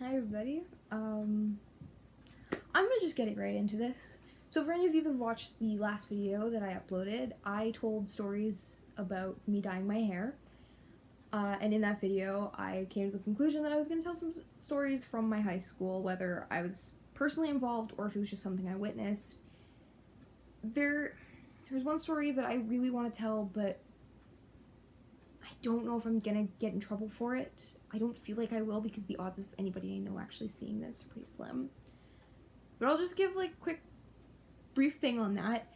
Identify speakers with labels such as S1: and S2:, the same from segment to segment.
S1: Hi everybody. I'm gonna just get right into this. So for any of you that watched the last video that I uploaded, I told stories about me dyeing my hair. And in that video, I came to the conclusion that I was gonna tell some stories from my high school, whether I was personally involved or if it was just something I witnessed. There's one story that I really want to tell, but I don't know if I'm gonna get in trouble for it. I don't feel like I will because the odds of anybody I know actually seeing this are pretty slim. But I'll just give like quick brief thing on that.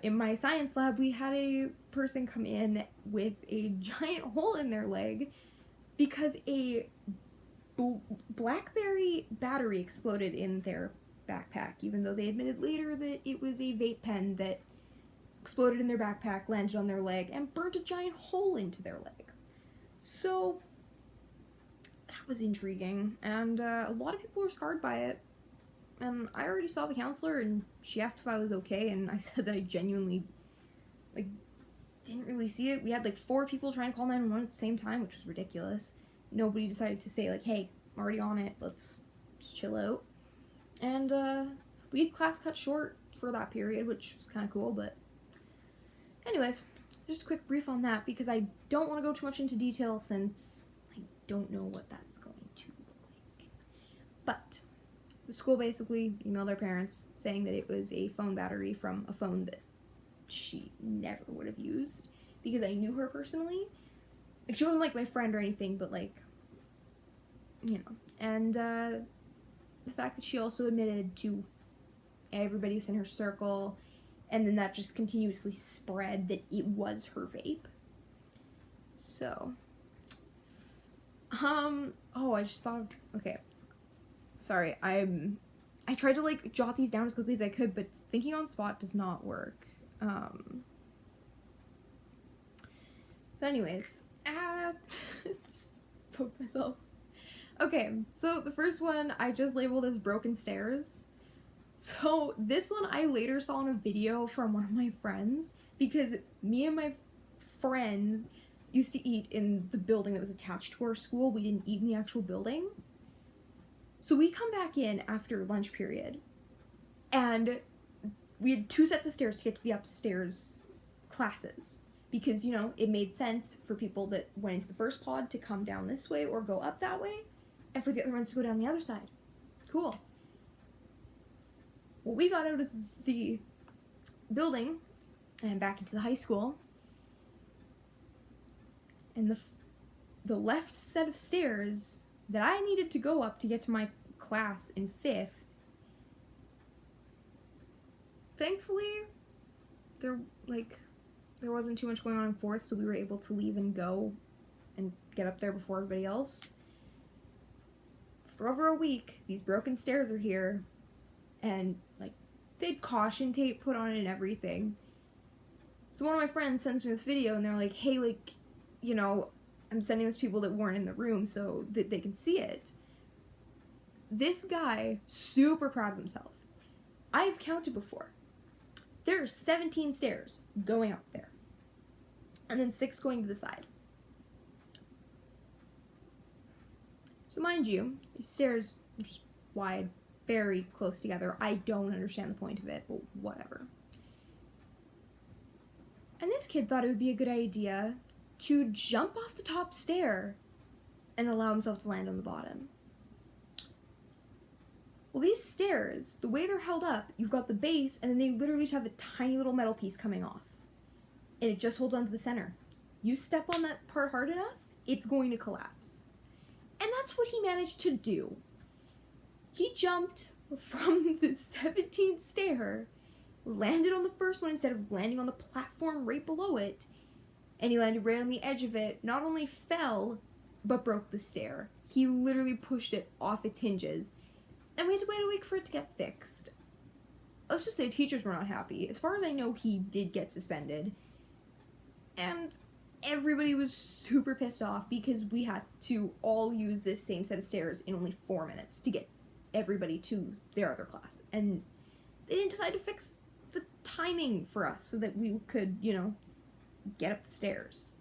S1: In my science lab, we had a person come in with a giant hole in their leg because a BlackBerry battery exploded in their backpack, even though they admitted later that it was a vape pen that exploded in their backpack, landed on their leg, and burnt a giant hole into their leg. So that was intriguing, and a lot of people were scarred by it. And I already saw the counselor, and she asked if I was okay, and I said that I genuinely, didn't really see it. We had 4 people trying to call 911 at the same time, which was ridiculous. Nobody decided to say hey, I'm already on it, let's just chill out. And we had class cut short for that period, which was kind of cool, but anyways, just a quick brief on that because I don't want to go too much into detail since I don't know what that's going to look like. But the school basically emailed our parents saying that it was a phone battery from a phone that she never would have used because I knew her personally. She wasn't my friend or anything, but and the fact that she also admitted to everybody within her circle, and then that just continuously spread that it was her vape. So, I just thought of, okay, sorry, I tried to jot these down as quickly as I could, but thinking on spot does not work. So anyways, just poked myself. Okay, so the first one I just labeled as broken stairs. So this one I later saw in a video from one of my friends because me and my friends used to eat in the building that was attached to our school. We didn't eat in the actual building. So we come back in after lunch period and we had 2 sets of stairs to get to the upstairs classes because, it made sense for people that went into the first pod to come down this way or go up that way and for the other ones to go down the other side. Cool. Well, we got out of the building and back into the high school, and the left set of stairs that I needed to go up to get to my class in 5th, thankfully, there wasn't too much going on in 4th, so we were able to leave and go and get up there before everybody else. For over a week, these broken stairs are here, and they'd caution tape put on it and everything. So one of my friends sends me this video and they're like, hey, I'm sending this to people that weren't in the room so that they can see it. This guy, super proud of himself. I've counted before. There are 17 stairs going up there. And then 6 going to the side. So mind you, these stairs are just wide, very close together. I don't understand the point of it, but whatever. And this kid thought it would be a good idea to jump off the top stair and allow himself to land on the bottom. Well, these stairs, the way they're held up, you've got the base, and then they literally just have a tiny little metal piece coming off. And it just holds onto the center. You step on that part hard enough, it's going to collapse. And that's what he managed to do. He jumped from the 17th stair, landed on the first one instead of landing on the platform right below it, and he landed right on the edge of it, not only fell, but broke the stair. He literally pushed it off its hinges, and we had to wait a week for it to get fixed. Let's just say teachers were not happy. As far as I know, he did get suspended, and everybody was super pissed off because we had to all use this same set of stairs in only 4 minutes to get everybody to their other class. And they didn't decide to fix the timing for us so that we could, get up the stairs.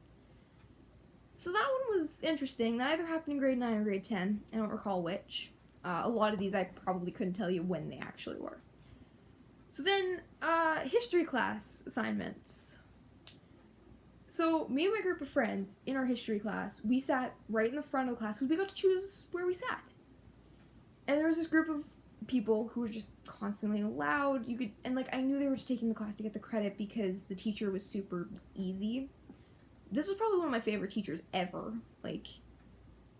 S1: So that one was interesting. That either happened in grade 9 or grade 10. I don't recall which. A lot of these I probably couldn't tell you when they actually were. So then, history class assignments. So me and my group of friends in our history class, we sat right in the front of the class because we got to choose where we sat. And there was this group of people who were just constantly loud. I knew they were just taking the class to get the credit because the teacher was super easy. This was probably one of my favorite teachers ever. Like,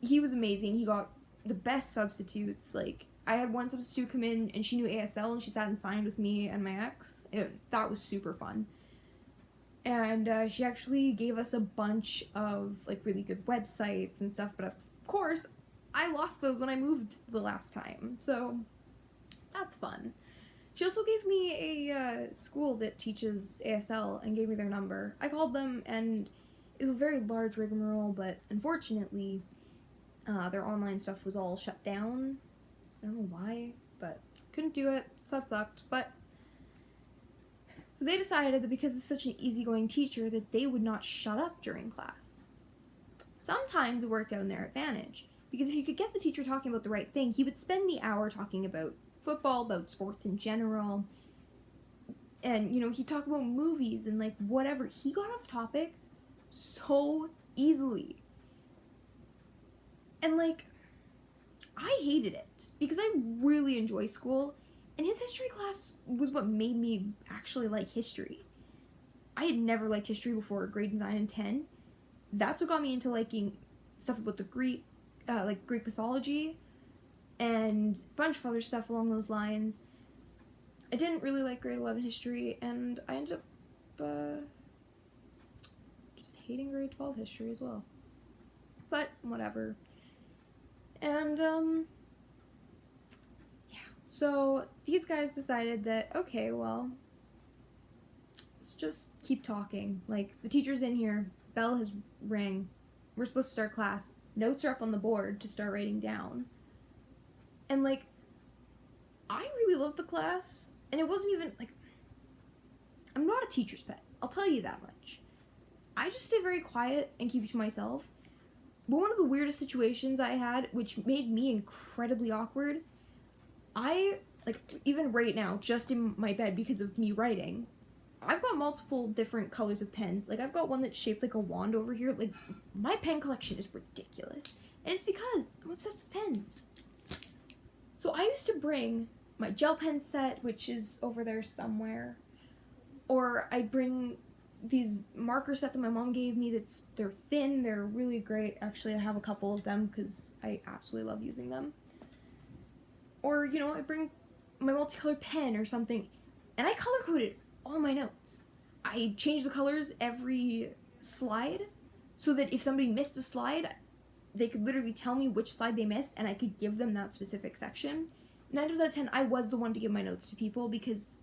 S1: he was amazing. He got the best substitutes. Like, I had one substitute come in and she knew ASL and she sat and signed with me and my ex. That was super fun. And she actually gave us a bunch of, like, really good websites and stuff. But of course, I lost those when I moved the last time. So, that's fun. She also gave me a school that teaches ASL and gave me their number. I called them and it was a very large rigmarole, but unfortunately, their online stuff was all shut down. I don't know why, but couldn't do it, so that sucked. But so they decided that because it's such an easygoing teacher that they would not shut up during class. Sometimes it worked out in their advantage, because if you could get the teacher talking about the right thing, he would spend the hour talking about football, about sports in general, and, he'd talk about movies and, like, whatever. He got off topic so easily. And, like, I hated it because I really enjoy school, and his history class was what made me actually like history. I had never liked history before grade 9 and 10. That's what got me into liking stuff about the Greek mythology, and a bunch of other stuff along those lines. I didn't really like grade 11 history, and I ended up just hating grade 12 history as well. But, whatever. And, yeah. So, these guys decided that, okay, well, let's just keep talking. Like, the teacher's in here, bell has rang, we're supposed to start class, notes are up on the board to start writing down. And, like, I really loved the class, and it wasn't even, like, I'm not a teacher's pet, I'll tell you that much. I just stay very quiet and keep it to myself. But one of the weirdest situations I had, which made me incredibly awkward, even right now, just in my bed because of me writing, I've got multiple different colors of pens. Like, I've got one that's shaped like a wand over here. Like, my pen collection is ridiculous. And it's because I'm obsessed with pens. So I used to bring my gel pen set, which is over there somewhere, or I'd bring these marker set that my mom gave me they're thin, they're really great. Actually, I have a couple of them because I absolutely love using them. Or, I bring my multicolored pen or something, and I color-coded all my notes. I changed the colors every slide so that if somebody missed a slide, they could literally tell me which slide they missed, and I could give them that specific section. 9 times out of 10, I was the one to give my notes to people because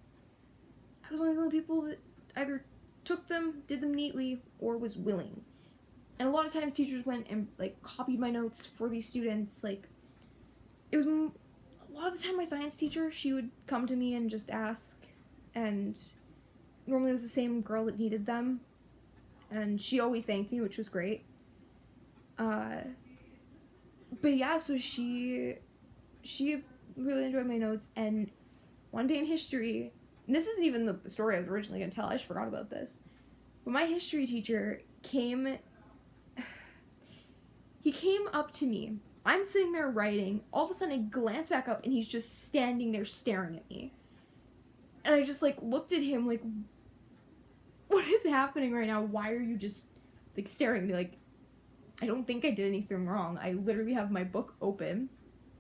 S1: I was one of the only people that either took them, did them neatly, or was willing. And a lot of times teachers went and, like, copied my notes for these students. Like, it was a lot of the time my science teacher, she would come to me and just ask, and normally it was the same girl that needed them, and she always thanked me, which was great. But yeah, so she really enjoyed my notes, and one day in history, and this isn't even the story I was originally going to tell, I just forgot about this, but my history teacher came up to me, I'm sitting there writing, all of a sudden I glance back up, and he's just standing there staring at me, and I just, like, looked at him, like, what is happening right now? Why are you just, like, staring at me? Like, I don't think I did anything wrong. I literally have my book open.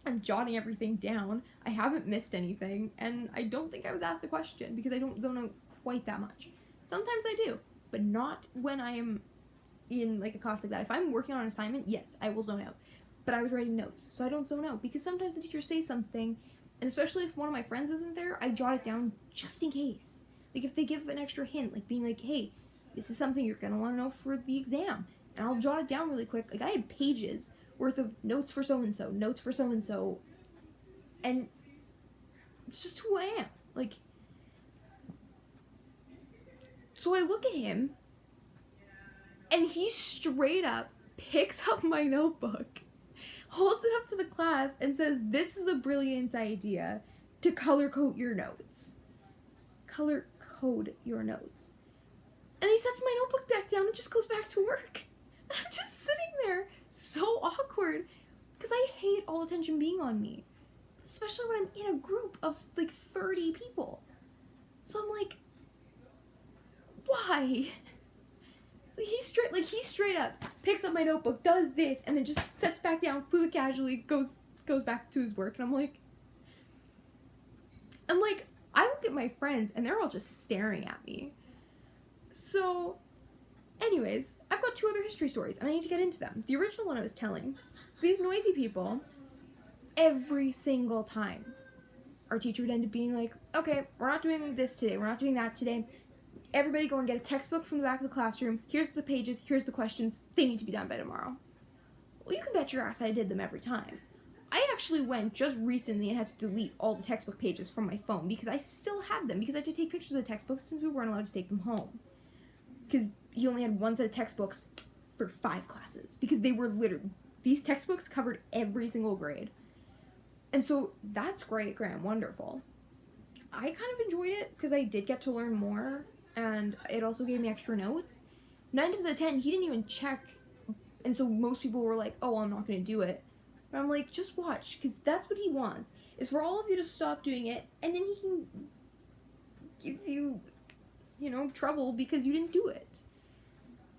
S1: I'm jotting everything down. I haven't missed anything. And I don't think I was asked a question because I don't zone out quite that much. Sometimes I do, but not when I am in, like, a class like that. If I'm working on an assignment, yes, I will zone out. But I was writing notes, so I don't zone out. Because sometimes the teacher says something, and especially if one of my friends isn't there, I jot it down just in case. Like, if they give an extra hint, like being like, hey, this is something you're going to want to know for the exam. And I'll jot it down really quick. Like, I had pages worth of notes for so-and-so, notes for so-and-so. And it's just who I am. Like, so I look at him, and he straight up picks up my notebook, holds it up to the class, and says, "This is a brilliant idea to color code your notes." Color code your notes. And he sets my notebook back down and just goes back to work. And I'm just sitting there, so awkward, because I hate all attention being on me. Especially when I'm in a group of, like, 30 people. So I'm like, why? So he straight up picks up my notebook, does this, and then just sets back down, completely casually, goes back to his work, and I'm like, I look at my friends, and they're all just staring at me. So, anyways, I've got 2 other history stories, and I need to get into them. The original one I was telling, so these noisy people, every single time, our teacher would end up being like, "Okay, we're not doing this today, we're not doing that today. Everybody go and get a textbook from the back of the classroom. Here's the pages, here's the questions. They need to be done by tomorrow." Well, you can bet your ass I did them every time. I actually went just recently and had to delete all the textbook pages from my phone because I still had them, because I had to take pictures of the textbooks since we weren't allowed to take them home. Because he only had 1 set of textbooks for 5 classes. Because they were literally, these textbooks covered every single grade. And so that's great, wonderful. I kind of enjoyed it because I did get to learn more, and it also gave me extra notes. 9 times out of 10, he didn't even check, and so most people were like, "Oh, I'm not going to do it." But I'm like, just watch, because that's what he wants, is for all of you to stop doing it, and then he can give you, trouble because you didn't do it.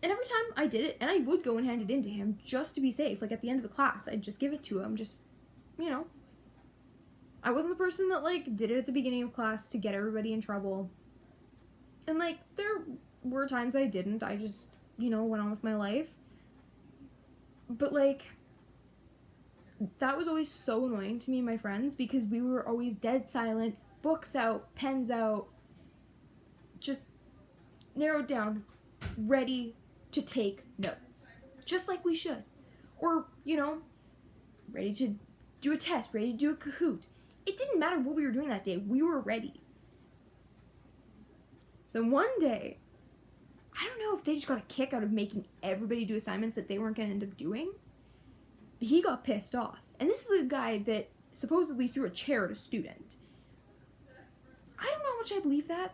S1: And every time I did it, and I would go and hand it in to him just to be safe, like at the end of the class, I'd just give it to him, just, I wasn't the person that, did it at the beginning of class to get everybody in trouble. And, there were times I didn't. I just, went on with my life. But, that was always so annoying to me and my friends because we were always dead silent, books out, pens out, just narrowed down, ready to take notes. Just like we should. Or, ready to do a test, ready to do a Kahoot. It didn't matter what we were doing that day. We were ready. So one day, I don't know if they just got a kick out of making everybody do assignments that they weren't going to end up doing, but he got pissed off. And this is a guy that supposedly threw a chair at a student. I don't know how much I believe that.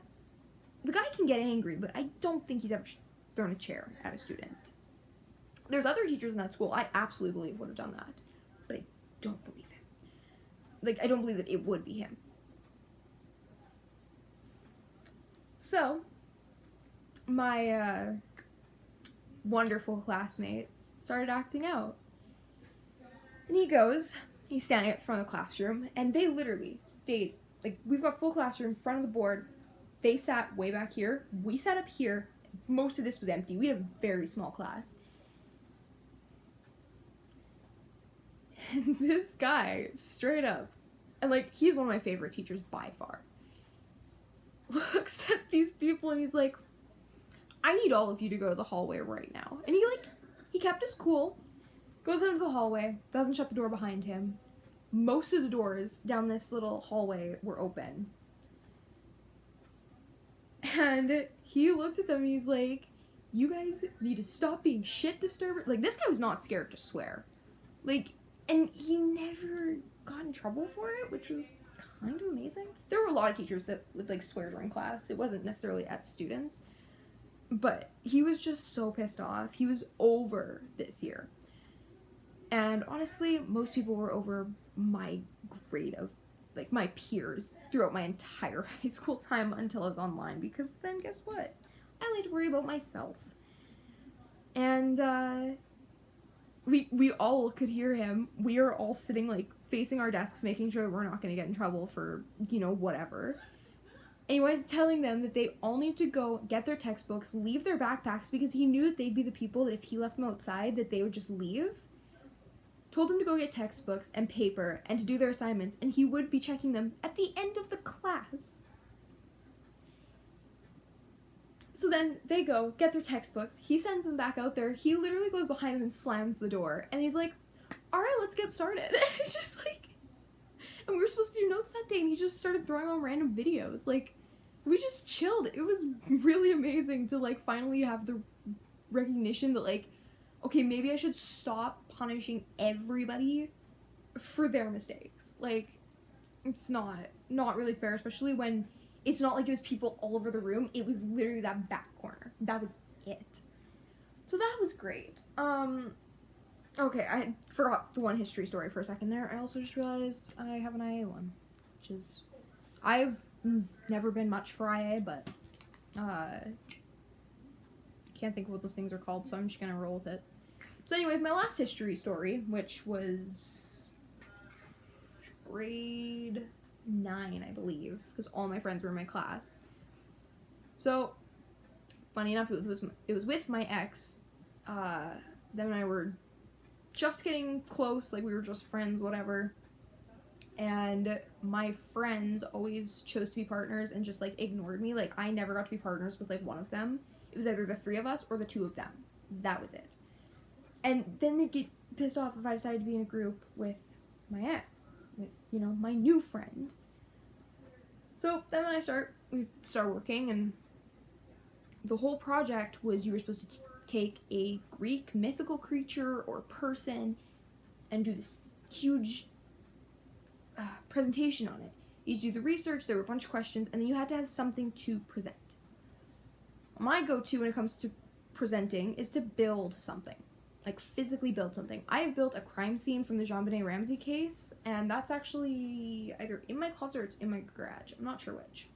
S1: The guy can get angry, but I don't think he's ever thrown a chair at a student. There's other teachers in that school I absolutely believe would have done that, but I don't believe him. I don't believe that it would be him. So, my wonderful classmates started acting out. And he's standing at the front of the classroom, and they literally stayed, we've got full classroom, front of the board. They sat way back here. We sat up here. Most of this was empty. We had a very small class. And this guy, straight up, and he's one of my favorite teachers by far, looks at these people and he's like, "I need all of you to go to the hallway right now." And he kept his cool, goes into the hallway, doesn't shut the door behind him. Most of the doors down this little hallway were open. And he looked at them and he's like, "You guys need to stop being shit disturbers." This guy was not scared to swear. And he never got in trouble for it, which was kind of amazing. There were a lot of teachers that would swear during class. It wasn't necessarily at students. But he was just so pissed off. He was over this year. And honestly, most people were over my grade of, my peers throughout my entire high school time until I was online. Because then guess what? I only had to worry about myself. And, we all could hear him. We are all sitting, facing our desks, making sure that we're not going to get in trouble for, whatever. And he was telling them that they all need to go get their textbooks, leave their backpacks, because he knew that they'd be the people that if he left them outside, that they would just leave. Told them to go get textbooks and paper and to do their assignments, and he would be checking them at the end of the class. So then they go, get their textbooks, he sends them back out there, he literally goes behind them and slams the door, and he's like, "Alright, let's get started." It's just and we were supposed to do notes that day, and he just started throwing on random videos, we just chilled. It was really amazing to, finally have the recognition that, okay, maybe I should stop punishing everybody for their mistakes. Like, it's not really fair, especially when it's not like it was people all over the room. It was literally that back corner. That was it. So that was great. Okay, I forgot the one history story for a second there. I also just realized I have an IA one, which is, I've never been much for IA, but can't think of what those things are called, so I'm just gonna roll with it. So anyway, my last history story, which was grade 9, I believe, because all my friends were in my class. So, funny enough, it was with my ex. Them and I were just getting close, like we were just friends, whatever. And my friends always chose to be partners and just like ignored me. Like, I never got to be partners with like one of them. It was either the 3 of us or the 2 of them. That was it. And then they'd get pissed off if I decided to be in a group with my ex, with, you know, my new friend. So then when we start working, and the whole project was you were supposed to take a Greek mythical creature or person and do this huge presentation on it. You do the research, there were a bunch of questions, and then you had to have something to present. My go-to when it comes to presenting is to build something. Like, physically build something. I have built a crime scene from the JonBenet Ramsey case, and that's actually either in my closet or it's in my garage. I'm not sure which.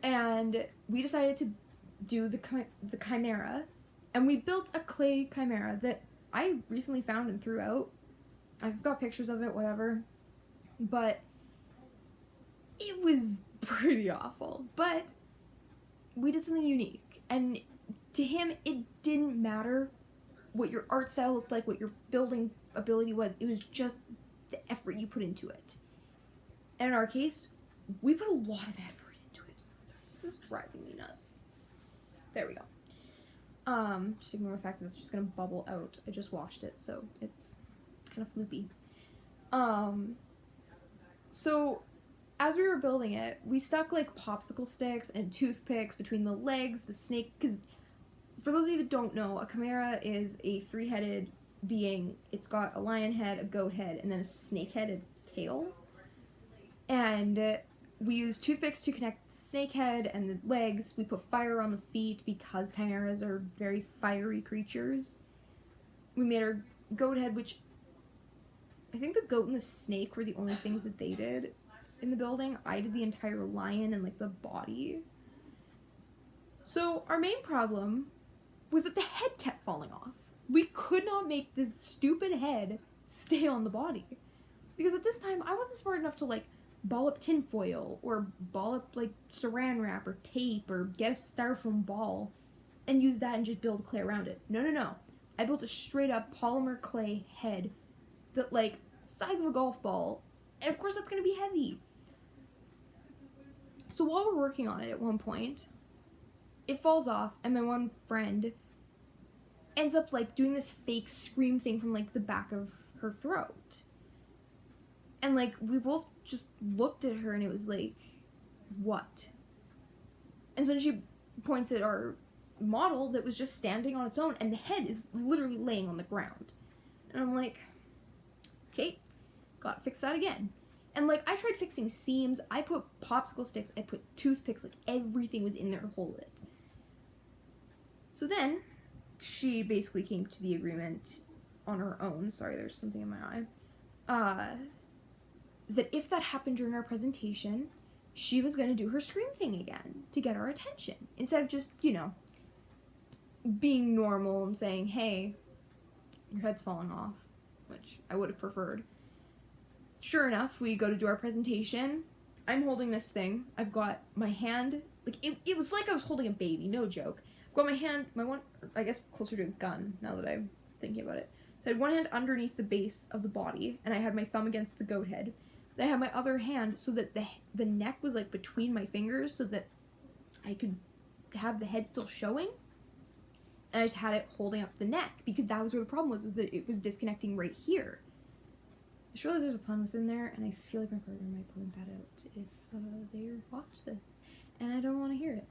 S1: And we decided to do the chimera, and we built a clay chimera that I recently found and threw out. I've got pictures of it, whatever. But it was pretty awful. But we did something unique, and to him, it didn't matter what your art style looked like, what your building ability was. It was just the effort you put into it. And in our case, we put a lot of effort into it. Sorry, this is driving me nuts. There we go. Just ignore the fact that it's just gonna bubble out. I just washed it, so it's kind of floopy. So as we were building it, we stuck like popsicle sticks and toothpicks between the legs, the snake, because for those of you that don't know, a chimera is a 3-headed being. It's got a lion head, a goat head, and then a snake head at its tail. And we used toothpicks to connect the snake head and the legs. We put fire on the feet because chimeras are very fiery creatures. We made our goat head, which I think the goat and the snake were the only things that they did in the building. I did the entire lion and like the body. So our main problem was that the head kept falling off. We could not make this stupid head stay on the body. Because at this time, I wasn't smart enough to like ball up tinfoil or ball up like saran wrap or tape or get a styrofoam ball and use that and just build clay around it. No. I built a straight up polymer clay head that like size of a golf ball, and of course that's gonna be heavy. So while we're working on it at one point, it falls off, and my one friend ends up like doing this fake scream thing from like the back of her throat. And like we both just looked at her and it was like, what? And so then she points at our model that was just standing on its own, and the head is literally laying on the ground. And I'm like, okay, gotta fix that again. And like I tried fixing seams, I put popsicle sticks, I put toothpicks, like everything was in there to hold it. So then she basically came to the agreement on her own, sorry there's something in my eye, that if that happened during our presentation, she was going to do her scream thing again to get our attention. Instead of just, you know, being normal and saying, hey, your head's falling off, which I would have preferred. Sure enough, we go to do our presentation. I'm holding this thing. I've got my hand, like, it was like I was holding a baby, no joke. I've got my hand, my one, I guess closer to a gun now that I'm thinking about it. So I had one hand underneath the base of the body, and I had my thumb against the goat head. Then I had my other hand so that the neck was like between my fingers so that I could have the head still showing. And I just had it holding up the neck because that was where the problem was that it was disconnecting right here. I just realized there's a pun within there, and I feel like my partner might point that out if they watch this, and I don't want to hear it.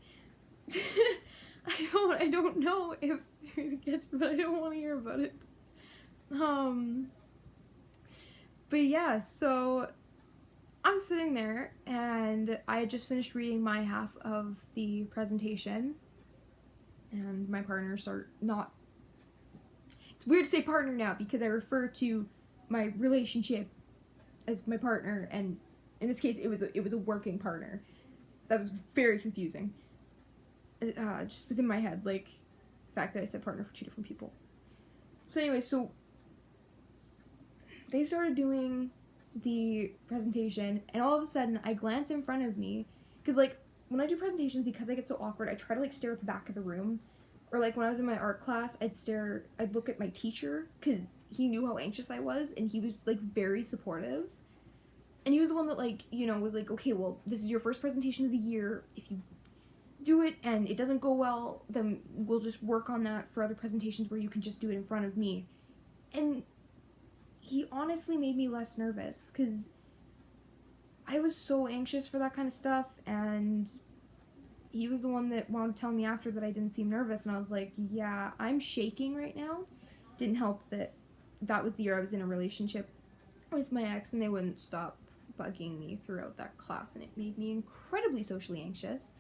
S1: I don't know if they're gonna get it, but I don't want to hear about it. But yeah, so I'm sitting there, and I had just finished reading my half of the presentation, and my partners are not... It's weird to say partner now, because I refer to my relationship as my partner, and in this case, it was a working partner. That was very confusing. Just within my head, like, the fact that I said partner for two different people. So anyway, so they started doing the presentation, and all of a sudden, I glance in front of me, because, like, when I do presentations, because I get so awkward, I try to, like, stare at the back of the room, or, like, when I was in my art class, I'd look at my teacher, because he knew how anxious I was, and he was, like, very supportive, and he was the one that, like, you know, was like, okay, well, this is your first presentation of the year, if you do it, and it doesn't go well, then we'll just work on that for other presentations where you can just do it in front of me, and he honestly made me less nervous, because I was so anxious for that kind of stuff, and he was the one that wanted to tell me after that I didn't seem nervous, and I was like, yeah, I'm shaking right now. Didn't help that that was the year I was in a relationship with my ex, and they wouldn't stop bugging me throughout that class, and it made me incredibly socially anxious,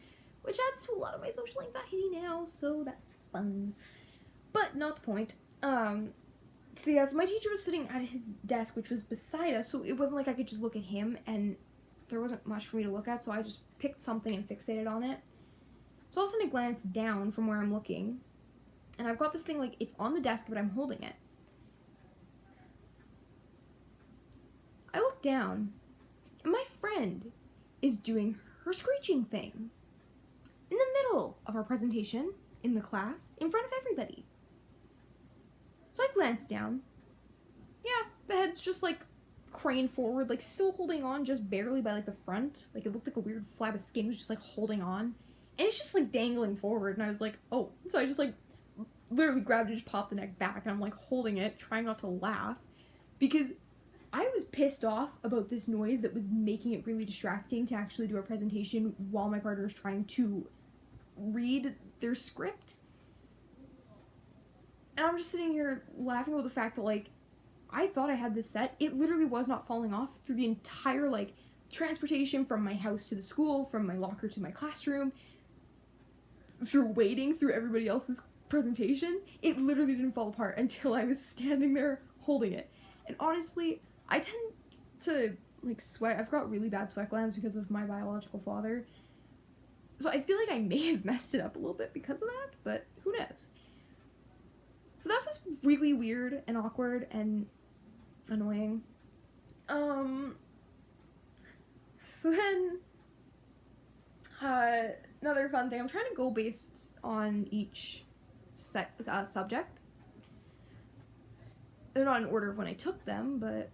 S1: which adds to a lot of my social anxiety now, so that's fun. But not the point. So yeah, so my teacher was sitting at his desk, which was beside us, so it wasn't like I could just look at him, and there wasn't much for me to look at, so I just picked something and fixated on it. So all of a sudden I glance down from where I'm looking, and I've got this thing, like, it's on the desk, but I'm holding it. I look down, and my friend is doing her screeching thing in the middle of our presentation, in the class, in front of everybody. So I glanced down. Yeah, the head's just, like, craned forward, like, still holding on just barely by, like, the front. Like, it looked like a weird flab of skin was just, like, holding on. And it's just, like, dangling forward, and I was like, oh. So I just, like, literally grabbed it and just popped the neck back, and I'm, like, holding it, trying not to laugh. Because I was pissed off about this noise that was making it really distracting to actually do our presentation while my partner was trying to read their script. And I'm just sitting here laughing about the fact that, like, I thought I had this set. It literally was not falling off through the entire, like, transportation from my house to the school, from my locker to my classroom, through waiting through everybody else's presentations. It literally didn't fall apart until I was standing there holding it. And honestly, I tend to, like, sweat. I've got really bad sweat glands because of my biological father. So I feel like I may have messed it up a little bit because of that, but who knows? So that was really weird and awkward and annoying. So then, another fun thing, I'm trying to go based on each subject. They're not in order of when I took them, but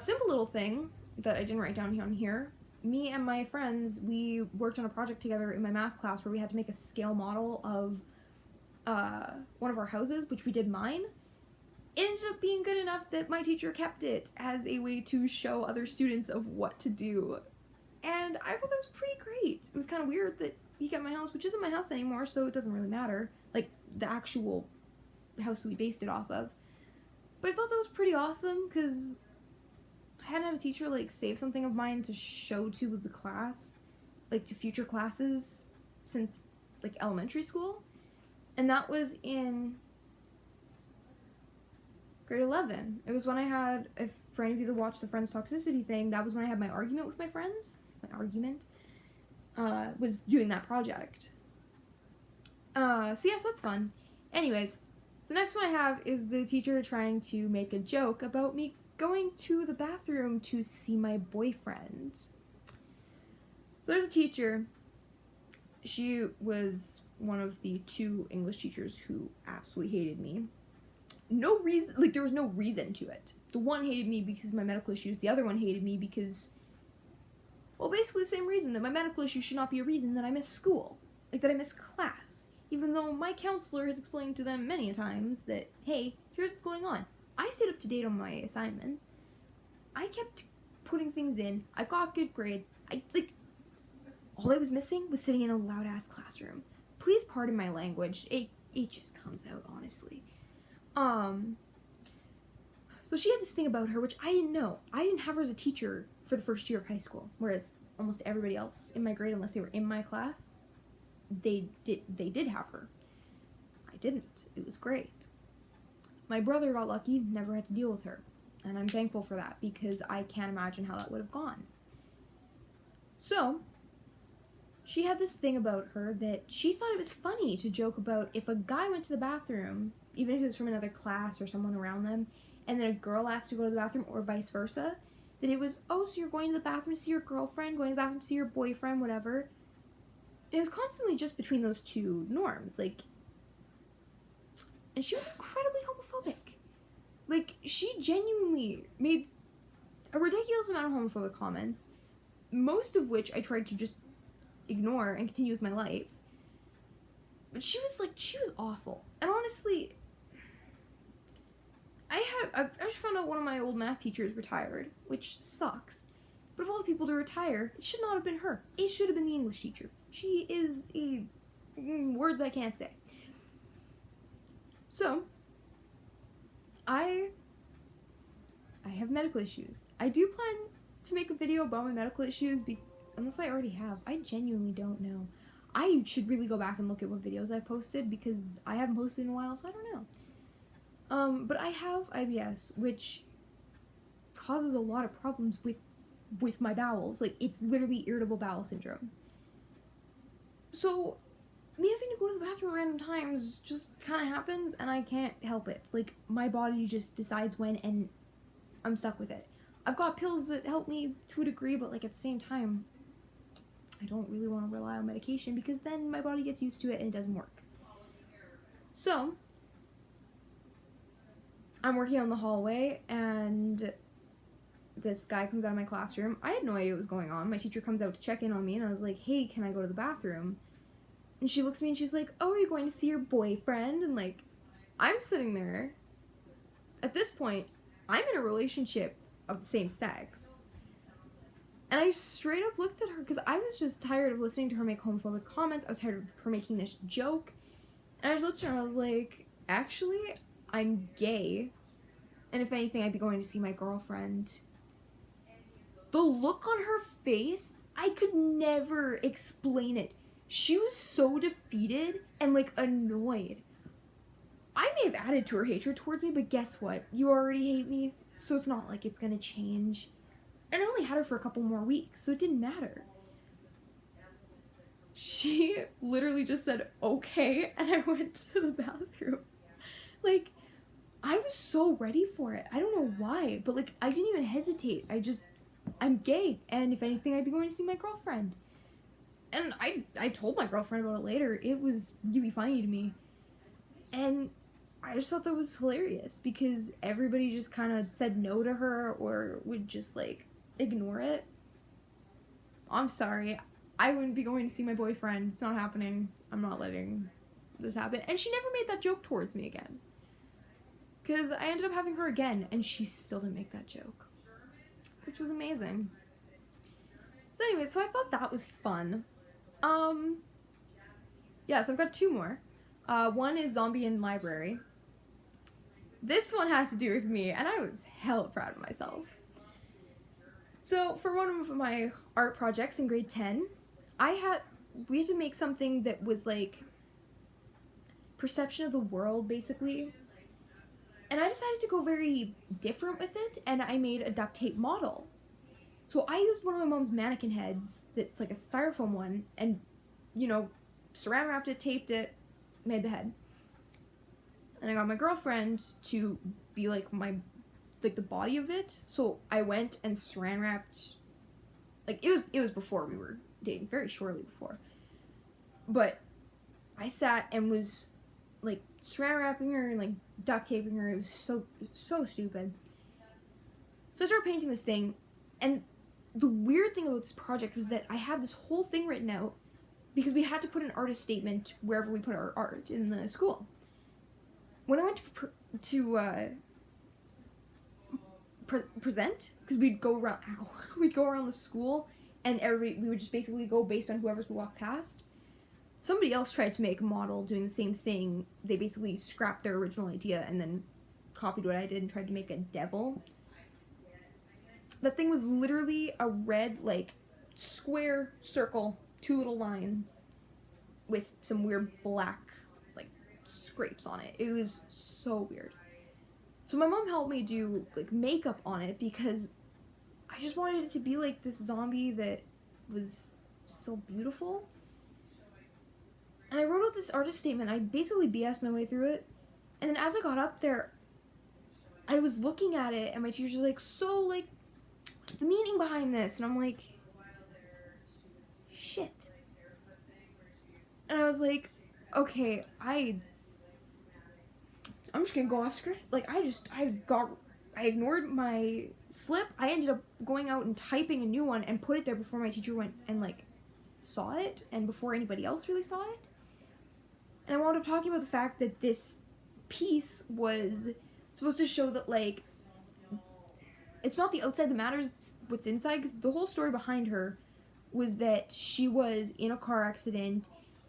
S1: simple little thing that I didn't write down on here. Me and my friends, we worked on a project together in my math class where we had to make a scale model of one of our houses, which we did mine. It ended up being good enough that my teacher kept it as a way to show other students of what to do. And I thought that was pretty great. It was kind of weird that he kept my house, which isn't my house anymore, so it doesn't really matter. Like, the actual house that we based it off of. But I thought that was pretty awesome, because I hadn't had a teacher, like, save something of mine to show to the class, like, to future classes since, like, elementary school. And that was in grade 11. It was when I had, if for any of you that watched the Friends Toxicity thing, that was when I had my argument with my friends. My argument was doing that project. So yes, that's fun. Anyways, so the next one I have is the teacher trying to make a joke about me going to the bathroom to see my boyfriend. So there's a teacher. She was one of the two English teachers who absolutely hated me. No reason, like, there was no reason to it. The one hated me because of my medical issues, the other one hated me because, well, basically the same reason, that my medical issues should not be a reason that I miss school. Like, that I miss class. Even though my counselor has explained to them many times that, hey, here's what's going on. I stayed up to date on my assignments. I kept putting things in. I got good grades. All I was missing was sitting in a loud-ass classroom. please pardon my language. It just comes out, honestly. So she had this thing about her, which I didn't know. I didn't have her as a teacher for the first year of high school, whereas almost everybody else in my grade, unless they were in my class, they did have her. I didn't. It was great. My brother got lucky, never had to deal with her. And I'm thankful for that, because I can't imagine how that would have gone. So, she had this thing about her that she thought it was funny to joke about if a guy went to the bathroom, even if it was from another class or someone around them, and then a girl asked to go to the bathroom, or vice versa, that it was, oh, so you're going to the bathroom to see your girlfriend, going to the bathroom to see your boyfriend, whatever. And it was constantly just between those two norms, like, and she was incredibly homophobic. Like, she genuinely made a ridiculous amount of homophobic comments, most of which I tried to just ignore and continue with my life. But she was awful. And honestly, I just found out one of my old math teachers retired, which sucks. But of all the people to retire, it should not have been her. It should have been the English teacher. She is words I can't say. So, I have medical issues. I do plan to make a video about my medical issues, unless I already have. I genuinely don't know. I should really go back and look at what videos I posted, because I haven't posted in a while, so I don't know. But I have IBS, which causes a lot of problems with my bowels. Like, it's literally irritable bowel syndrome. So, me having to go to the bathroom at random times just kind of happens, and I can't help it. Like, my body just decides when, and I'm stuck with it. I've got pills that help me to a degree, but, like, at the same time, I don't really want to rely on medication, because then my body gets used to it and it doesn't work. So, I'm working out in the hallway, and this guy comes out of my classroom. I had no idea what was going on. My teacher comes out to check in on me, and I was like, hey, can I go to the bathroom? And she looks at me and she's like, oh, are you going to see your boyfriend? And, like, I'm sitting there. At this point, I'm in a relationship of the same sex. And I straight up looked at her, because I was just tired of listening to her make homophobic comments. I was tired of her making this joke. And I just looked at her and I was like, actually, I'm gay. And if anything, I'd be going to see my girlfriend. The look on her face, I could never explain it. She was so defeated and, like, annoyed. I may have added to her hatred towards me, but guess what? You already hate me, so it's not like it's gonna change. And I only had her for a couple more weeks, so it didn't matter. She literally just said, okay, and I went to the bathroom. Like, I was so ready for it. I don't know why, but, like, I didn't even hesitate. I'm gay, and if anything, I'd be going to see my girlfriend. And I told my girlfriend about it later. It was really funny to me. And I just thought that was hilarious, because everybody just kind of said no to her or would just, like, ignore it. I'm sorry. I wouldn't be going to see my boyfriend. It's not happening. I'm not letting this happen. And she never made that joke towards me again. Because I ended up having her again, and she still didn't make that joke. Which was amazing. So anyway, so I thought that was fun. Yeah, so I've got two more. One is Zombie in Library. This one had to do with me, and I was hella proud of myself. So, for one of my art projects in grade 10, we had to make something that was, like, perception of the world, basically. And I decided to go very different with it, and I made a duct tape model. So I used one of my mom's mannequin heads that's like a styrofoam one, and, you know, saran wrapped it, taped it, made the head. And I got my girlfriend to be like the body of it. So I went and saran wrapped, like, it was before we were dating, very shortly before. But I sat and was, like, saran wrapping her and, like, duct taping her. It was so stupid. So I started painting this thing, and the weird thing about this project was that I had this whole thing written out because we had to put an artist statement wherever we put our art in the school. When I went to present, because we'd go around the school, and we would just basically go based on whoever's we walked past. somebody else tried to make a model doing the same thing. They basically scrapped their original idea and then copied what I did and tried to make a devil. That thing was literally a red, like, square circle, 2 little lines with some weird black, like, scrapes on it. It was so weird. So my mom helped me do, like, makeup on it because I just wanted it to be like this zombie that was still beautiful. And I wrote out this artist statement. I basically BS'd my way through it. And then as I got up there, I was looking at it, and my teacher's like, so, like, what's the meaning behind this? And I'm like, shit. And I was like, okay, I'm just gonna go off script. Like, I ignored my slip. I ended up going out and typing a new one and put it there before my teacher went and, like, saw it, and before anybody else really saw it. And I wound up talking about the fact that this piece was supposed to show that, like, it's not the outside that matters, it's what's inside, because the whole story behind her was that she was in a car accident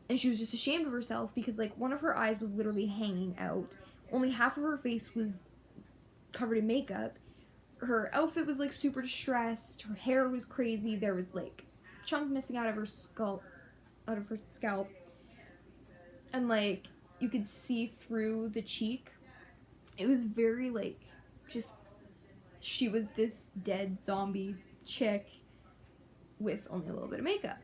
S1: and she was just ashamed of herself because, like, one of her eyes was literally hanging out. Only half of her face was covered in makeup. Her outfit was, like, super distressed. Her hair was crazy. There was, like, a chunk missing out of her scalp. And, like, you could see through the cheek. It was very, like, just, she was this dead zombie chick with only a little bit of makeup.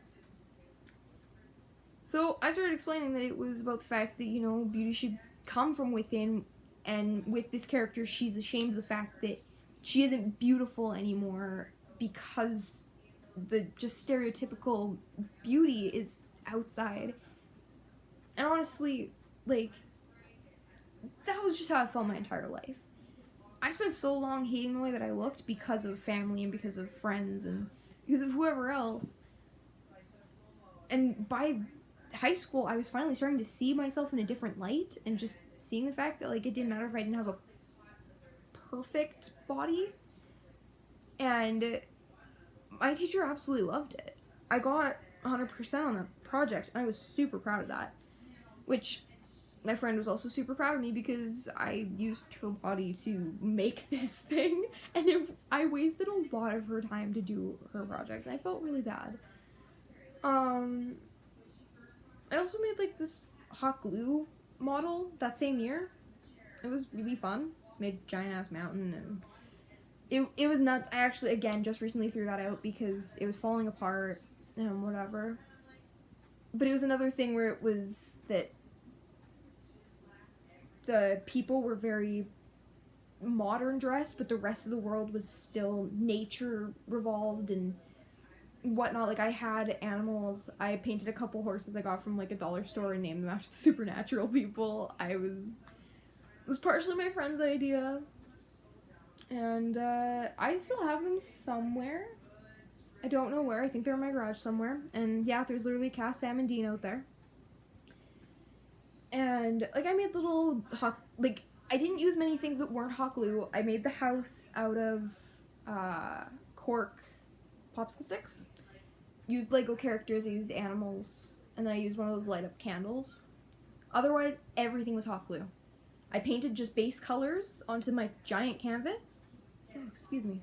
S1: So I started explaining that it was about the fact that, you know, beauty should come from within, and with this character, she's ashamed of the fact that she isn't beautiful anymore because the just stereotypical beauty is outside. And honestly, like, that was just how I felt my entire life. I spent so long hating the way that I looked because of family and because of friends and because of whoever else. And by high school, I was finally starting to see myself in a different light and just seeing the fact that, like, it didn't matter if I didn't have a perfect body. And my teacher absolutely loved it. I got 100% on the project, and I was super proud of that. Which, my friend was also super proud of me because I used her body to make this thing, and I wasted a lot of her time to do her project, and I felt really bad. I also made, like, this hot glue model that same year. It was really fun. Made a giant-ass mountain, and it was nuts. I actually, again, just recently threw that out because it was falling apart and whatever. But it was another thing where it was that the people were very modern dressed, but the rest of the world was still nature revolved and whatnot. Like, I had animals. I painted a couple horses I got from, like, a dollar store and named them after the supernatural people. It was partially my friend's idea. And I still have them somewhere. I don't know where. I think they're in my garage somewhere. And yeah, there's literally cast salmon Dean out there. And, like, I made little hot, like, I didn't use many things that weren't hot glue. I made the house out of cork popsicle sticks. Used Lego characters, I used animals, and then I used one of those light up candles. Otherwise, everything was hot glue. I painted just base colors onto my giant canvas. Oh, excuse me.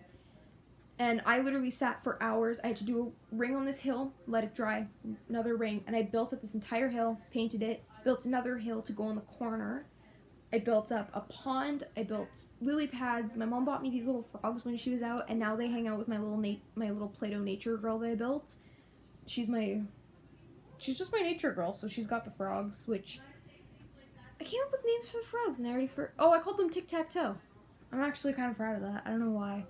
S1: And I literally sat for hours. I had to do a ring on this hill, let it dry, another ring, and I built up this entire hill, painted it, built another hill to go in the corner. I built up a pond. I built lily pads. My mom bought me these little frogs when she was out, and now they hang out with my little Play-Doh nature girl that I built. She's just my nature girl, so she's got the frogs, which I came up with names for the frogs, and I called them Tic-Tac-Toe. I'm actually kind of proud of that. I don't know why.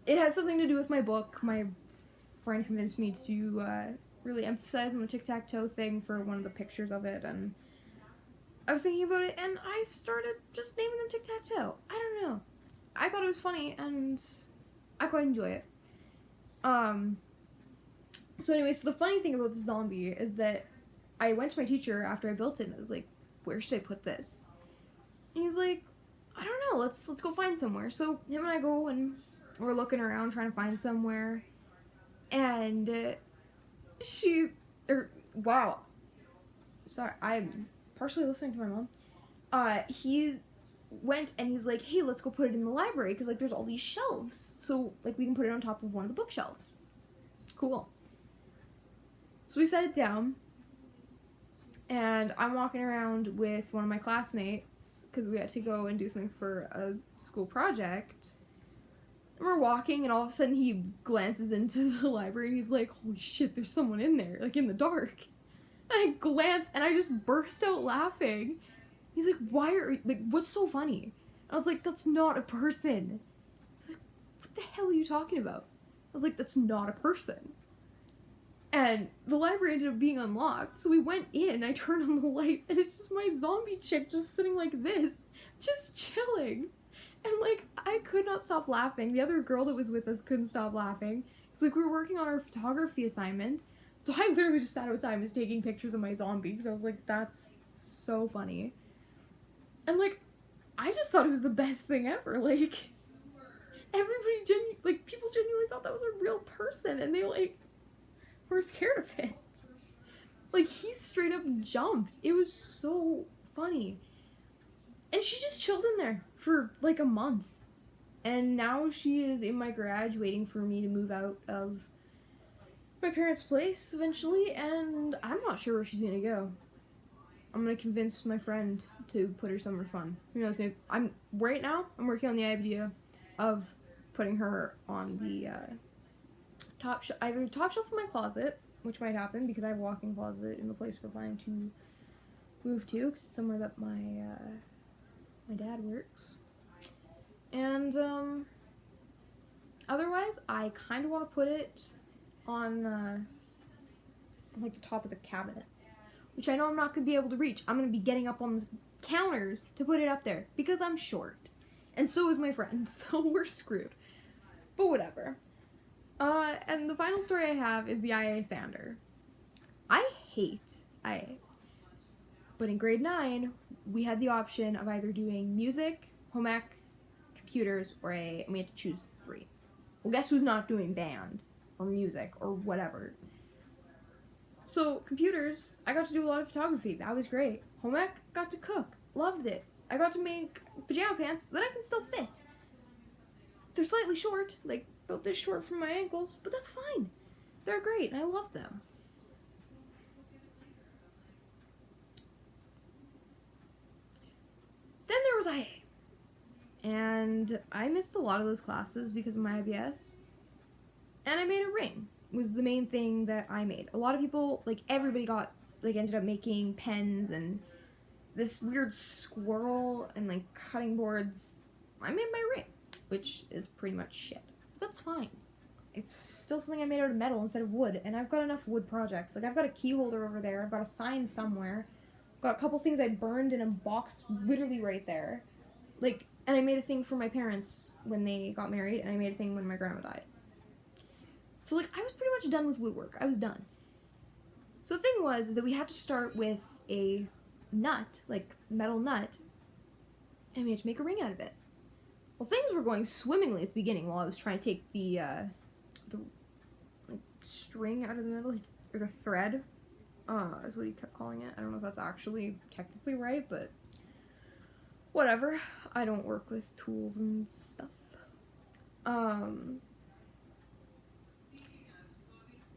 S1: It has something to do with my book. My friend convinced me to really emphasize on the tic-tac-toe thing for one of the pictures of it, and I was thinking about it, and I started just naming them tic-tac-toe. I don't know. I thought it was funny, and I quite enjoy it. So anyway, so the funny thing about the zombie is that I went to my teacher after I built it, and I was like, where should I put this? And he's like, I don't know, let's go find somewhere. So him and I go, and we're looking around trying to find somewhere, and wow. sorry, I'm partially listening to my mom. He went and he's like, hey, let's go put it in the library because like there's all these shelves, so like we can put it on top of one of the bookshelves. Cool. So we set it down, and I'm walking around with one of my classmates because we had to go and do something for a school project. And we're walking, and all of a sudden he glances into the library and he's like, holy shit, there's someone in there, like in the dark. And I glance and I just burst out laughing. He's like, why are you, like, what's so funny? I was like, that's not a person. He's like, what the hell are you talking about? I was like, that's not a person. And the library ended up being unlocked, so we went in, I turned on the lights, and it's just my zombie chick just sitting like this, just chilling. And like, I could not stop laughing. The other girl that was with us couldn't stop laughing. It's like we were working on our photography assignment, so I literally just sat outside and was taking pictures of my zombie, because I was like, that's so funny. And like, I just thought it was the best thing ever. Like, everybody people genuinely thought that was a real person, and they like were scared of it. Like, he straight up jumped. It was so funny. And she just chilled in there for like a month. And now she is in my garage waiting for me to move out of my parents' place eventually, and I'm not sure where she's gonna go. I'm gonna convince my friend to put her somewhere fun. Who knows, maybe I'm working on the idea of putting her on the either the top shelf of my closet, which might happen because I have a walk-in closet in the place we're planning to move to, because it's somewhere that my dad works. And otherwise, I kind of want to put it on like the top of the cabinets, which I know I'm not going to be able to reach. I'm going to be getting up on the counters to put it up there because I'm short, and so is my friend, so we're screwed. But whatever. And the final story I have is the IA Sander. I hate IA. But in grade 9, we had the option of either doing music, home ec, computers, and we had to choose 3. Well, guess who's not doing band, or music, or whatever. So, computers, I got to do a lot of photography. That was great. Home ec, got to cook. Loved it. I got to make pajama pants that I can still fit. They're slightly short, like about this short from my ankles, but that's fine. They're great, and I love them. Then there was IA. And I missed a lot of those classes because of my IBS. And I made a ring, was the main thing that I made. A lot of people, like everybody ended up making pens and this weird squirrel and like cutting boards. I made my ring, which is pretty much shit. But that's fine. It's still something I made out of metal instead of wood, and I've got enough wood projects. Like, I've got a key holder over there, I've got a sign somewhere, I've got a couple things I burned in a box literally right there. Like, and I made a thing for my parents when they got married, and I made a thing when my grandma died. So, like, I was pretty much done with woodwork. I was done. So the thing was that we had to start with a nut, like metal nut, and we had to make a ring out of it. Well, things were going swimmingly at the beginning while I was trying to take the like, string out of the middle, or the thread, is what he kept calling it. I don't know if that's actually technically right, but whatever. I don't work with tools and stuff.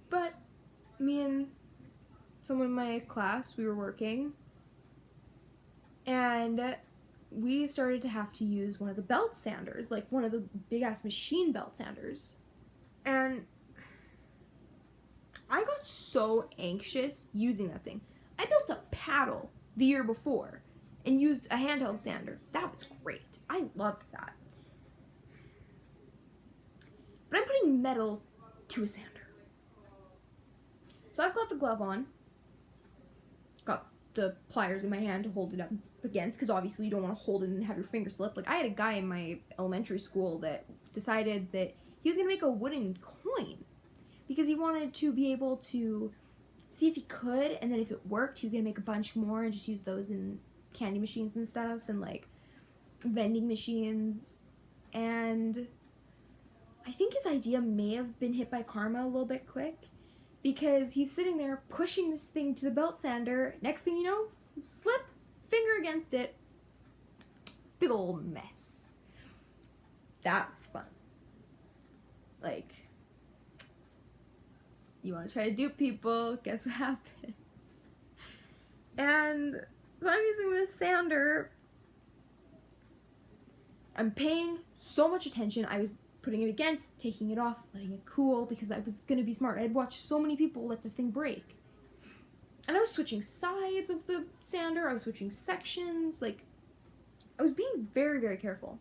S1: But me and someone in my class, we were working, and we started to have to use one of the belt sanders, like one of the big-ass machine belt sanders. And I got so anxious using that thing. I built a paddle the year before and used a handheld sander. That was great. I loved that. But I'm putting metal to a sander. So I've got the glove on. Got the pliers in my hand to hold it up against, because obviously you don't want to hold it and have your finger slip. Like, I had a guy in my elementary school that decided that he was going to make a wooden coin because he wanted to be able to see if he could, and then if it worked, he was going to make a bunch more and just use those in candy machines and stuff, and like vending machines. And I think his idea may have been hit by karma a little bit quick, because he's sitting there pushing this thing to the belt sander. Next thing you know, slip, finger against it. Big old mess. That was fun. Like, you want to try to dupe people, guess what happens? And so I'm using this sander. I'm paying so much attention. I was putting it against, taking it off, letting it cool, because I was gonna be smart. I had watched so many people let this thing break. And I was switching sides of the sander, I was switching sections, like, I was being very, very careful.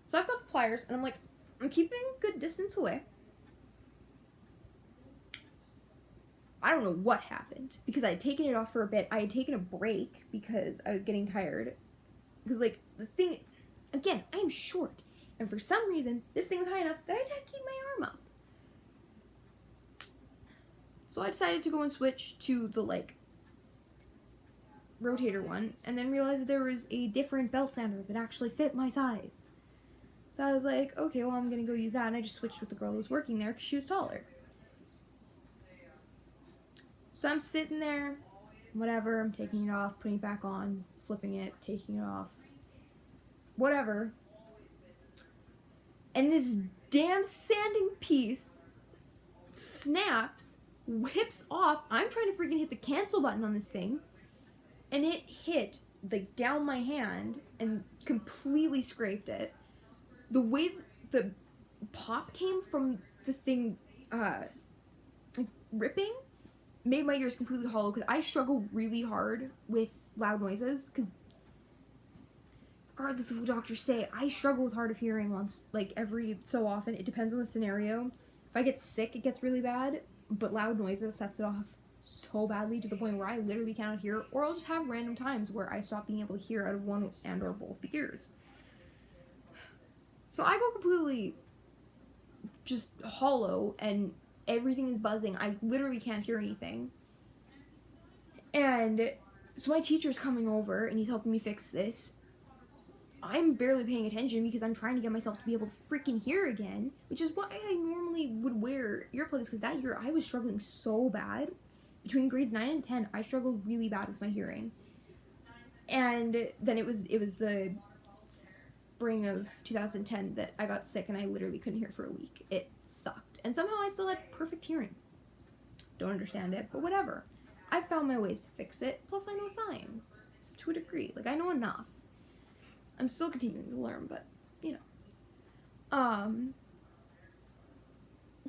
S1: So I've got the pliers, and I'm like, I'm keeping a good distance away. I don't know what happened, because I had taken it off for a bit. I had taken a break, because I was getting tired. Because, like, the thing, again, I am short. And for some reason, this thing's high enough that I had to keep my arm up. So I decided to go and switch to the, like, rotator one, and then realized that there was a different belt sander that actually fit my size. So I was like, okay, well, I'm gonna go use that, and I just switched with the girl who was working there because she was taller. So I'm sitting there, whatever, I'm taking it off, putting it back on, flipping it, taking it off, whatever. And this damn sanding piece snaps, whips off. I'm trying to freaking hit the cancel button on this thing, and it hit, like, down my hand and completely scraped it. The way the pop came from the thing like, ripping made my ears completely hollow, because I struggle really hard with loud noises, because regardless of what doctors say, I struggle with hard of hearing once, like, every so often. It depends on the scenario. If I get sick, it gets really bad, but loud noises sets it off so badly to the point where I literally cannot hear, or I'll just have random times where I stop being able to hear out of one and or both ears. So I go completely just hollow, and everything is buzzing. I literally can't hear anything. And so my teacher's coming over, and he's helping me fix this. I'm barely paying attention because I'm trying to get myself to be able to freaking hear again, which is why I normally would wear earplugs, because that year I was struggling so bad. Between grades 9 and 10, I struggled really bad with my hearing. And then it was the spring of 2010 that I got sick, and I literally couldn't hear for a week. It sucked. And somehow I still had perfect hearing. Don't understand it, but whatever. I found my ways to fix it, plus I know sign. To a degree. Like, I know enough. I'm still continuing to learn, but, you know.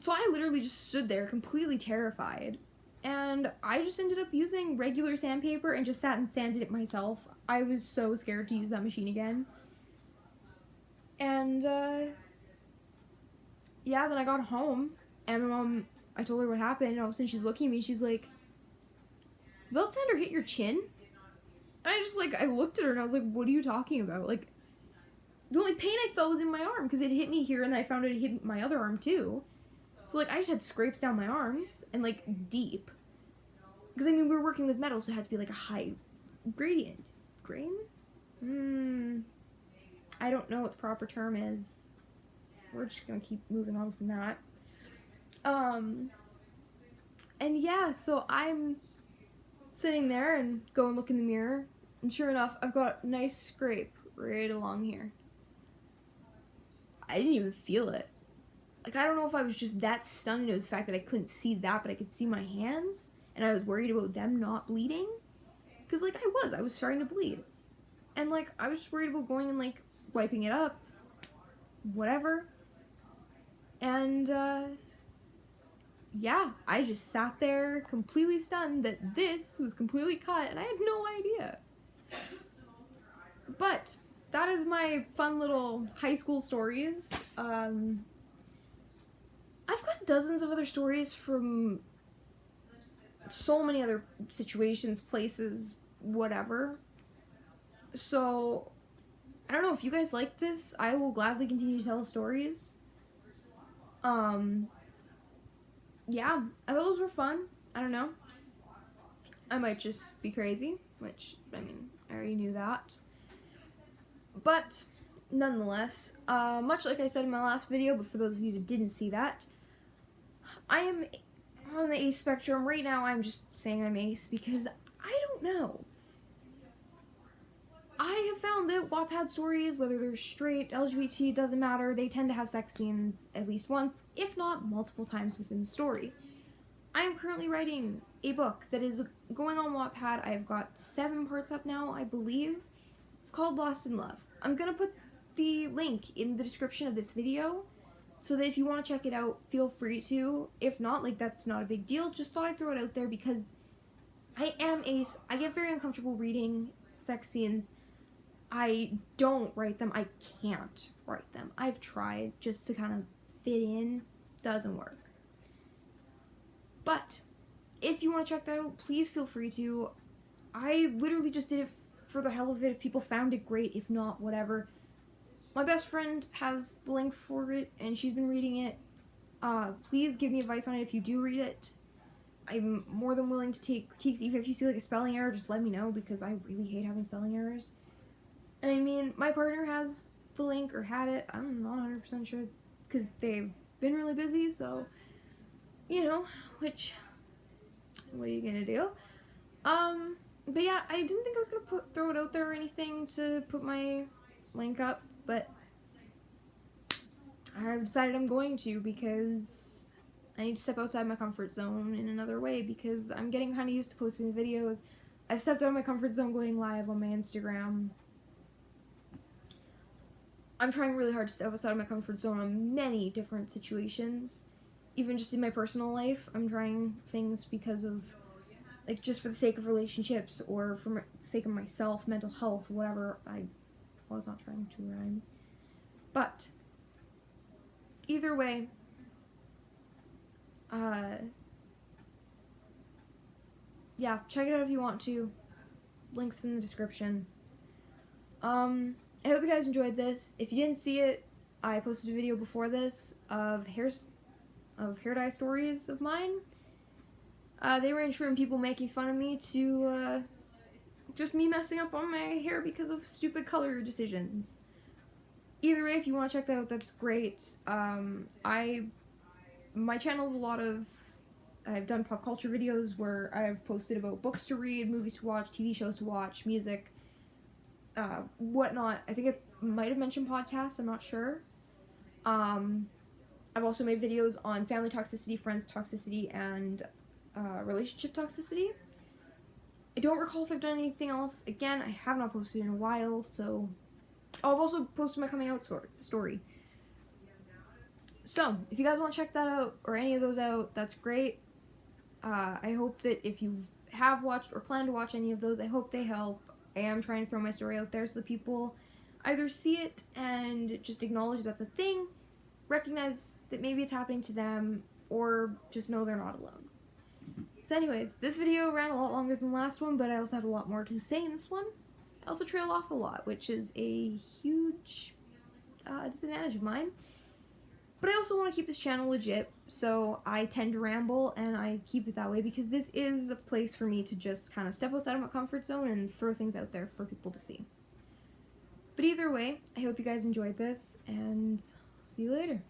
S1: So I literally just stood there completely terrified, and I just ended up using regular sandpaper and just sat and sanded it myself. I was so scared to use that machine again. And, yeah, then I got home, and my mom, I told her what happened, and all of a sudden she's looking at me, and she's like, "The belt sander hit your chin?" And I just, like, I looked at her, and I was like, what are you talking about? Like, the only pain I felt was in my arm, because it hit me here, and then I found it hit my other arm, too. So, like, I just had scrapes down my arms, and, like, deep. Because, I mean, we were working with metal, so it had to be, like, a high gradient. Grain? I don't know what the proper term is. We're just gonna keep moving on from that. And yeah, so I'm sitting there and go and look in the mirror, and sure enough, I've got a nice scrape right along here. I didn't even feel it. Like, I don't know if I was just that stunned. It was the fact that I couldn't see that, but I could see my hands, and I was worried about them not bleeding. Because, like, I was starting to bleed. And, like, I was just worried about going and, like, wiping it up, whatever. And, yeah, I just sat there completely stunned that this was completely cut, and I had no idea. But that is my fun little high school stories. I've got dozens of other stories from so many other situations, places, whatever. So, I don't know if you guys like this. I will gladly continue to tell stories. Yeah, I thought those were fun. I don't know. I might just be crazy, which, I mean, I already knew that. But, nonetheless, much like I said in my last video, but for those of you that didn't see that, I am on the ace spectrum. Right now I'm just saying I'm ace because I don't know. I have found that Wattpad stories, whether they're straight, LGBT, doesn't matter, they tend to have sex scenes at least once, if not multiple times within the story. I am currently writing a book that is going on Wattpad. I've got 7 parts up now, I believe. It's called Lost in Love. I'm gonna put the link in the description of this video, so that if you want to check it out, feel free to. If not, like, that's not a big deal. Just thought I'd throw it out there because I am ace. I get very uncomfortable reading sex scenes. I don't write them. I can't write them. I've tried just to kind of fit in. Doesn't work. But if you want to check that out, please feel free to. I literally just did it for the hell of it. If people found it, great. If not, whatever. My best friend has the link for it, and she's been reading it. Please give me advice on it if you do read it. I'm more than willing to take critiques. Even if you see like a spelling error, just let me know, because I really hate having spelling errors. And I mean, my partner has the link, or had it. I'm not 100% sure, because they've been really busy, so, you know, which, what are you gonna do? But yeah, I didn't think I was gonna throw it out there or anything to put my link up, but I've decided I'm going to, because I need to step outside my comfort zone in another way, because I'm getting kind of used to posting videos. I've stepped out of my comfort zone going live on my Instagram. I'm trying really hard to step outside of my comfort zone on many different situations. Even just in my personal life, I'm trying things because of, like, just for the sake of relationships, or for the sake of myself, mental health, whatever. I was not trying to rhyme. But, either way, yeah, check it out if you want to. Links in the description. I hope you guys enjoyed this. If you didn't see it, I posted a video before this of hair dye stories of mine. They range from people making fun of me to just me messing up on my hair because of stupid color decisions. Either way, if you want to check that out, that's great. My channel's a lot of, I've done pop culture videos where I've posted about books to read, movies to watch, TV shows to watch, music, whatnot. I think it might have mentioned podcasts, I'm not sure. I've also made videos on family toxicity, friends toxicity, and relationship toxicity. I don't recall if I've done anything else. Again, I have not posted in a while, so... Oh, I've also posted my coming out story. So, if you guys want to check that out, or any of those out, that's great. I hope that if you have watched or plan to watch any of those, I hope they help. I am trying to throw my story out there so that people either see it and just acknowledge that's a thing, recognize that maybe it's happening to them, or just know they're not alone. So anyways, this video ran a lot longer than the last one, but I also had a lot more to say in this one. I also trailed off a lot, which is a huge disadvantage of mine. But I also want to keep this channel legit, so I tend to ramble, and I keep it that way because this is a place for me to just kind of step outside of my comfort zone and throw things out there for people to see. But either way, I hope you guys enjoyed this, and see you later.